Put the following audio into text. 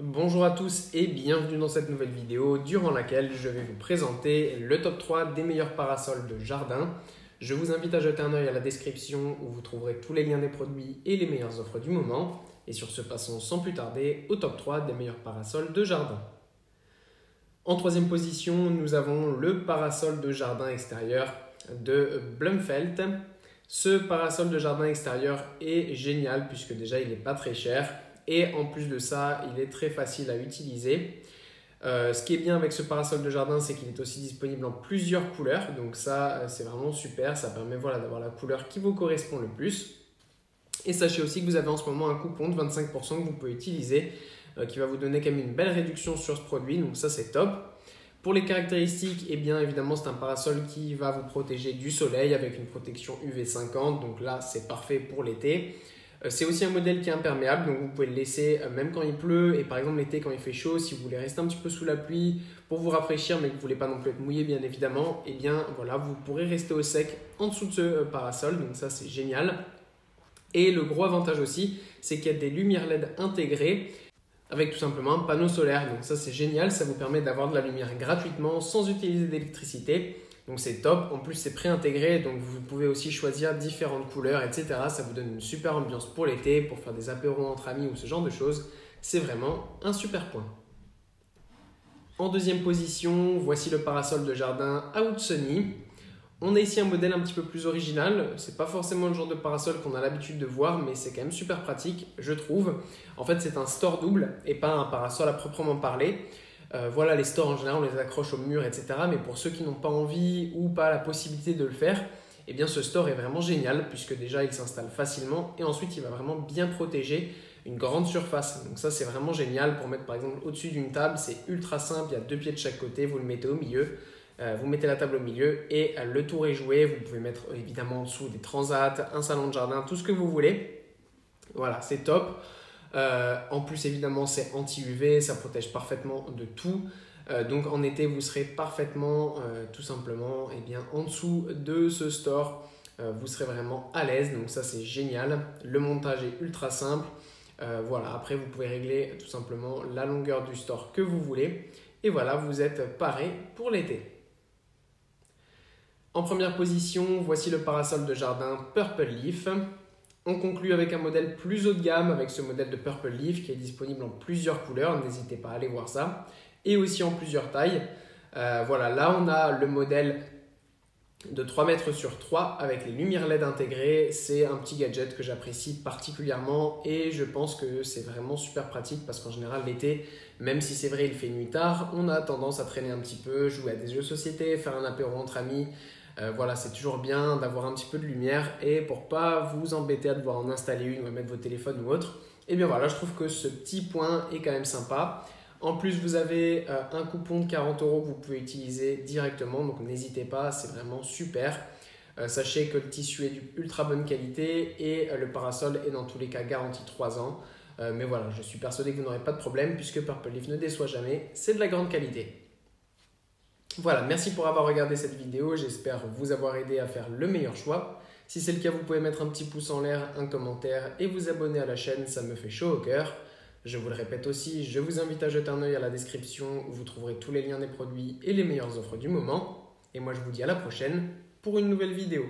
Bonjour à tous et bienvenue dans cette nouvelle vidéo durant laquelle je vais vous présenter le top 3 des meilleurs parasols de jardin. Je vous invite à jeter un œil à la description où vous trouverez tous les liens des produits et les meilleures offres du moment. Et sur ce, passons sans plus tarder au top 3 des meilleurs parasols de jardin. En troisième position, nous avons le parasol de jardin extérieur de Blumfelt. Ce parasol de jardin extérieur est génial puisque déjà il n'est pas très cher. Et en plus de ça, il est très facile à utiliser. Ce qui est bien avec ce parasol de jardin, c'est qu'il est aussi disponible en plusieurs couleurs. Donc ça, c'est vraiment super. Ça permet d'avoir la couleur qui vous correspond le plus. Et sachez aussi que vous avez en ce moment un coupon de 25% que vous pouvez utiliser qui va vous donner quand même une belle réduction sur ce produit. Donc ça, c'est top. Pour les caractéristiques, eh bien évidemment, c'est un parasol qui va vous protéger du soleil avec une protection UV 50. Donc là, c'est parfait pour l'été. C'est aussi un modèle qui est imperméable, donc vous pouvez le laisser même quand il pleut et par exemple l'été quand il fait chaud, si vous voulez rester un petit peu sous la pluie pour vous rafraîchir mais que vous ne voulez pas non plus être mouillé bien évidemment, et bien voilà, vous pourrez rester au sec en dessous de ce parasol, donc ça c'est génial. Et le gros avantage aussi, c'est qu'il y a des lumières LED intégrées avec tout simplement un panneau solaire, donc ça c'est génial, ça vous permet d'avoir de la lumière gratuitement sans utiliser d'électricité. Donc c'est top, en plus c'est pré-intégré, donc vous pouvez aussi choisir différentes couleurs, etc. Ça vous donne une super ambiance pour l'été, pour faire des apéros entre amis ou ce genre de choses. C'est vraiment un super point. En deuxième position, voici le parasol de jardin Out Sunny. On a ici un modèle un petit peu plus original. C'est pas forcément le genre de parasol qu'on a l'habitude de voir, mais c'est quand même super pratique, je trouve. En fait, c'est un store double et pas un parasol à proprement parler. Voilà, les stores en général, on les accroche au mur, etc. Mais pour ceux qui n'ont pas envie ou pas la possibilité de le faire, eh bien ce store est vraiment génial puisque déjà il s'installe facilement et ensuite il va vraiment bien protéger une grande surface. Donc ça c'est vraiment génial pour mettre par exemple au-dessus d'une table, c'est ultra simple, il y a 2 pieds de chaque côté, vous le mettez au milieu, vous mettez la table au milieu et le tour est joué. Vous pouvez mettre évidemment en dessous des transats, un salon de jardin, tout ce que vous voulez. Voilà, c'est top. En plus, évidemment, c'est anti-UV, ça protège parfaitement de tout. Donc, en été, vous serez parfaitement, tout simplement, en dessous de ce store. Vous serez vraiment à l'aise. Donc, ça, c'est génial. Le montage est ultra simple. Voilà, après, vous pouvez régler tout simplement la longueur du store que vous voulez. Et voilà, vous êtes paré pour l'été. En première position, voici le parasol de jardin Purple Leaf. On conclut avec un modèle plus haut de gamme avec ce modèle de Purple Leaf qui est disponible en plusieurs couleurs, n'hésitez pas à aller voir ça, et aussi en plusieurs tailles. Voilà, là on a le modèle de 3 mètres sur 3 avec les lumières LED intégrées. C'est un petit gadget que j'apprécie particulièrement et je pense que c'est vraiment super pratique parce qu'en général l'été, même si c'est vrai il fait nuit tard, on a tendance à traîner un petit peu, jouer à des jeux de société, faire un apéro entre amis. Voilà, c'est toujours bien d'avoir un petit peu de lumière et pour pas vous embêter à devoir en installer une ou à mettre votre téléphone ou autre, et bien voilà, je trouve que ce petit point est quand même sympa. En plus, vous avez un coupon de 40 € que vous pouvez utiliser directement, donc n'hésitez pas, c'est vraiment super. Sachez que le tissu est d'ultra bonne qualité et le parasol est dans tous les cas garanti 3 ans. Mais voilà, je suis persuadé que vous n'aurez pas de problème puisque Purple Leaf ne déçoit jamais, c'est de la grande qualité. Voilà, merci pour avoir regardé cette vidéo, j'espère vous avoir aidé à faire le meilleur choix. Si c'est le cas, vous pouvez mettre un petit pouce en l'air, un commentaire et vous abonner à la chaîne, ça me fait chaud au cœur. Je vous le répète aussi, je vous invite à jeter un œil à la description où vous trouverez tous les liens des produits et les meilleures offres du moment. Et moi je vous dis à la prochaine pour une nouvelle vidéo.